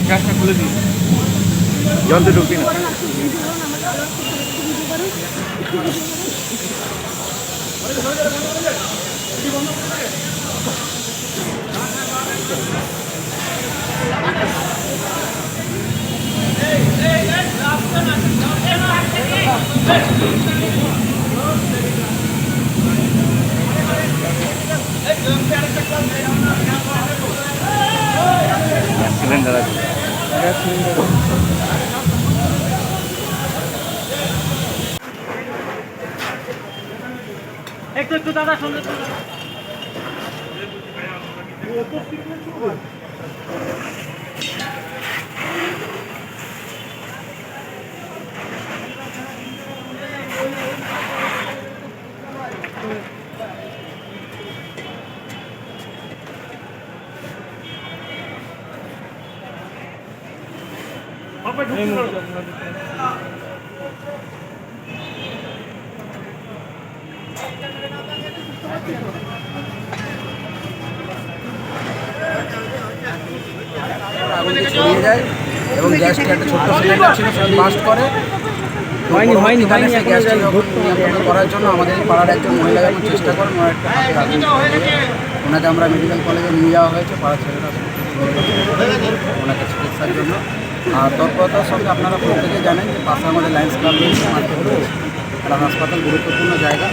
গ্যাসটা খুলে দিই, জলতে ঢুকি না। সিলিন্ডার আছে, গ্যাস সিলিন্ডার। একটু দাদা সঙ্গে ছড়িয়ে যায় এবং গ্যাসটি একটা ছোট্ট সিলিন্ডার ছিল, সেটা বাস্ট করে। হয়নি গ্যাসটি নিয়ন্ত্রণ করার জন্য আমাদের পাড়ার একজন মহিলা যখন চেষ্টা করেন, ওনাকে আমরা মেডিকেল কলেজে নিয়ে যাওয়া হয়েছে পাড়ার ছেলেরা ওনাকে চিকিৎসার জন্য। আর তৎপরতার সঙ্গে আপনারা প্রত্যেকে জানেন যে পাশে আমাদের লায়ন্স ক্লাব রয়েছে, মার্কেট রয়েছে, একটা হাসপাতাল গুরুত্বপূর্ণ জায়গা।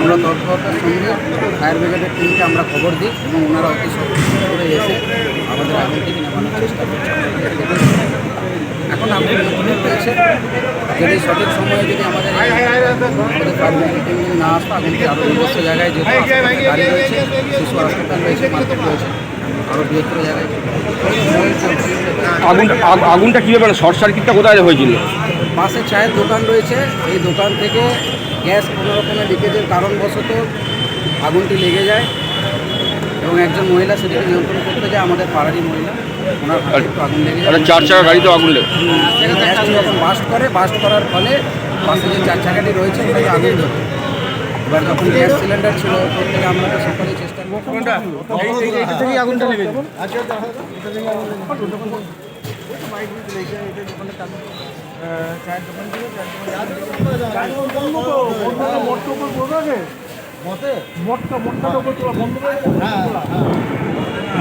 আমরা তৎপরতার সঙ্গে ফায়ার ব্রিগেডের টিমকে আমরা খবর দিই এবং ওনারা অতি সক্রিয় করে এসে আমাদের আগুনটিকে নেভানোর চেষ্টা করছে। এখন আপনি নিয়ন্ত্রণ পেয়েছে, যদি সঠিক সময়ে যদি আমাদের ফায়ার ব্রিগেড টিম যদি না আসতো, আগুনটি আরও নিজস্ব জায়গায় যেহেতু গাড়ি রয়েছে, শিশু হাসপাতাল রয়েছে, মার্কেট রয়েছে, আরও বৃহত্তর জায়গায় আগুনটা কীভাবে শর্ট সার্কিটটা কোথায় হয়েছিল? পাশে চায়ের দোকান রয়েছে, এই দোকান থেকে গ্যাস কোনো রকমের লিকেজের কারণবশত আগুনটি লেগে যায় এবং একজন মহিলা সেটিকে নিয়ন্ত্রণ করতে যায়, আমাদের পাড়ারই মহিলা। ওনার হাতে একটু আগুন লেগে যায়, 4 চাকা গাড়িতেও আগুন লেগে গ্যাসটি যখন বাস্ট করার ফলে পাশে যে 4 চাকাটি রয়েছে ওটাকে আগুন ধরে। এবার যখন গ্যাস সিলিন্ডার ছিল, প্রত্যেকে আমরা তো সকলেই চেষ্টা করছি আগুনটা লেগে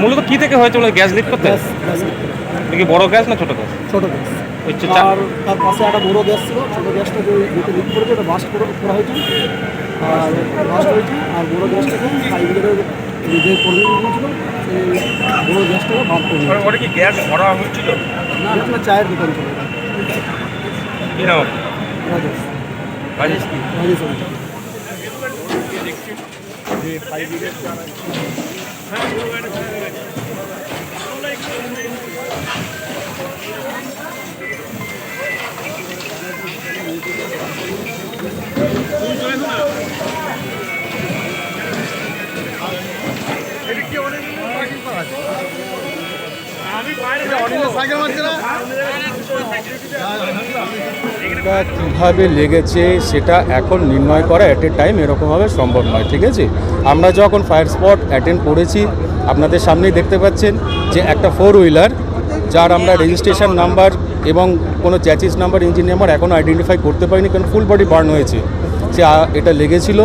মূলত কি থেকে হয়েছে গ্যাস লিক করতে? কি বড় গ্যাস না ছোট গ্যাস? ছোট গ্যাস। আর তার পাশে একটা বড় গ্যাস ছিল, ছোটো গ্যাসটা যে লিক করেছে ওটা বাস্ট করা হয়েছে আর বাস্ট হয়েছে। আর বড় গ্যাসটাকে ফায়ার ব্রিগেডের যে কর্মীগুলো ছিল সেই বড় গ্যাসটাকে বাদ করে ওটা কি গ্যাস ভরা হচ্ছিল? না, আপনার চায়ের দোকান ছিল। কি নাম? রাজেশ। রাজেশ কি? রাজেশ কীভাবে লেগেছে সেটা এখন নির্ণয় করা অ্যাট এ টাইম এরকমভাবে সম্ভব নয়, ঠিক আছে? আমরা যখন ফায়ার স্পট অ্যাটেন্ড করেছি, আপনাদের সামনেই দেখতে পাচ্ছেন যে একটা 4 হুইলার যার আমরা রেজিস্ট্রেশন নাম্বার এবং কোনো চ্যাচিস নাম্বার, ইঞ্জিন নাম্বার এখনও আইডেন্টিফাই করতে পারিনি, কারণ ফুল বডি বার্ন হয়েছে। সে এটা লেগেছিল,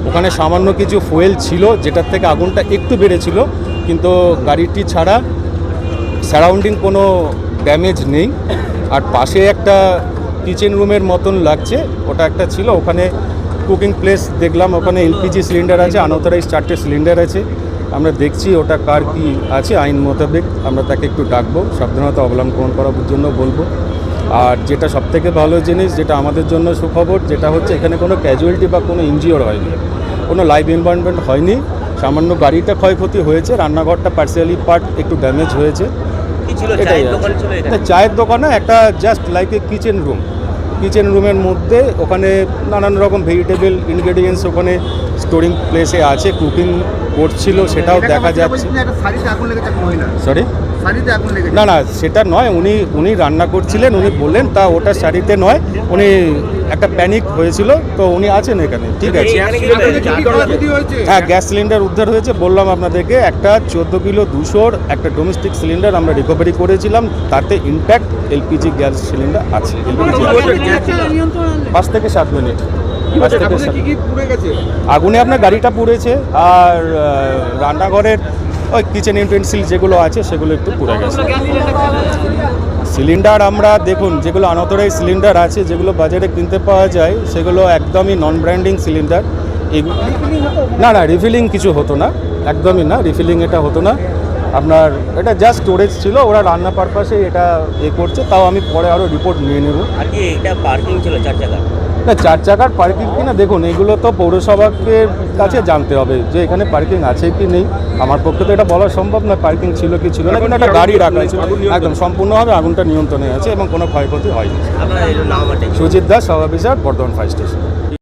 ওখানে সামান্য কিছু ফুয়েল ছিল যেটার থেকে আগুনটা একটু বেড়েছিল, কিন্তু গাড়িটি ছাড়া সারাউন্ডিং কোনো ড্যামেজ নেই। আর পাশে একটা কিচেন রুমের মতন লাগছে, ওটা একটা ছিল, ওখানে কুকিং প্লেস দেখলাম, ওখানে এলপিজি সিলিন্ডার আছে, আনঅথরাইজ 4টে সিলিন্ডার আছে। আমরা দেখছি ওটা কার কি আছে, আইন মোতাবেক আমরা তাকে একটু ডাকবো, সাবধানতা অবলম্বন করার জন্য বলবো। আর যেটা সবথেকে ভালো জিনিস, যেটা আমাদের জন্য সুখবর, যেটা হচ্ছে এখানে কোনো ক্যাজুয়ালিটি বা কোনো ইনজিওর হয়নি, কোনো লাইভ এনভায়রনমেন্ট হয়নি। সামান্য গাড়িটা ক্ষয়ক্ষতি হয়েছে, রান্নাঘরটা পার্সিয়ালি পার্ট একটু ড্যামেজ হয়েছে। এটাই চায়ের দোকানে একটা জাস্ট লাইক এ কিচেন রুমের মধ্যে ওখানে নানান রকম ভেজিটেবল ইনগ্রেডিয়েন্টস ওখানে স্টোরিং প্লেসে আছে, কুকিং করছিল, সেটাও দেখা যাচ্ছে। সরি, না না সেটা নয়, উনি রান্না করছিলেন, উনি বললেন তা ওটা শাড়িতে নয়, উনি একটা প্যানিক হয়েছিল, তো উনি আছেন এখানে, ঠিক আছে। হ্যাঁ, গ্যাস সিলিন্ডার উদ্ধার হয়েছে, বললাম আপনাদেরকে, একটা 14 কিলো 200 একটা ডোমেস্টিক সিলিন্ডার আমরা রিকভারি করেছিলাম, তাতে ইনট্যাক্ট এলপিজি গ্যাস সিলিন্ডার আছে। 5 থেকে 7 মিনিট। আগুনে আপনার গাড়িটা পুড়েছে, আর রান্নাঘরের ওই কিচেন ইউটেন্সিল যেগুলো আছে সেগুলো একটু পুড়ে গেছে। সিলিন্ডার আমরা দেখুন, যেগুলো আনঅথরাইজ সিলিন্ডার আছে, যেগুলো বাজারে কিনতে পাওয়া যায়, সেগুলো একদমই নন ব্র্যান্ডিং সিলিন্ডার। না না, রিফিলিং কিছু হতো না, একদমই না, রিফিলিং এটা হতো না। আপনার এটা জাস্ট স্টোরেজ ছিল, ওরা রান্না পারপাসে এটা করছে, তাও আমি পরে আরও রিপোর্ট নিয়ে নেব। আর কি এটা পার্কিং ছিল 4 চাকা? না, 4 চাকার পার্কিং কিনা দেখুন, এগুলো তো পৌরসভাকে কাছে জানতে হবে যে এখানে পার্কিং আছে কি নেই। আমার পক্ষে তো এটা বলা সম্ভব না পার্কিং ছিল কি ছিল না, কিন্তু একটা গাড়ি রাখা ছিল, একদম সম্পূর্ণভাবে আগুনটা নিয়ন্ত্রণে আছে এবং কোনো ক্ষয়ক্ষতি হয়নি। আপনার নাম? সুজিত দাস, সব অফিসার, বর্ধমান ফায়ার স্টেশন।